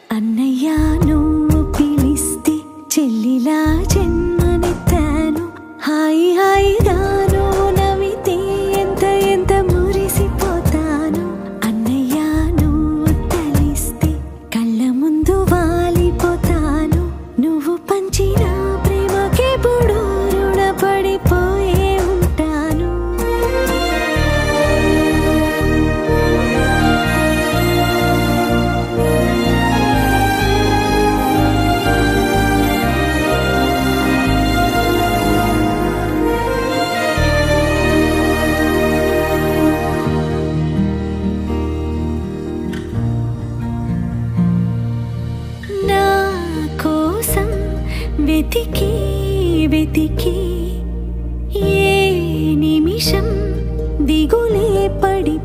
అన్నయ్య నువ్వు పిలిస్తే చెల్లిలా జన్మనెత్తాను. హాయి హాయిగాను నవ్వితే ఎంత ఎంత మురిసిపోతాను. అన్నయ్య నువ్వు తలిస్తే కళ్ళ ముందు వాలిపోతాను. నువ్వు పంచిన ప్రేమకెప్పుడు రుణపడిపోయే ఉంటాను. నా కోసం వెతికి వెతికి ఏ నిమిషం దిగులే పడి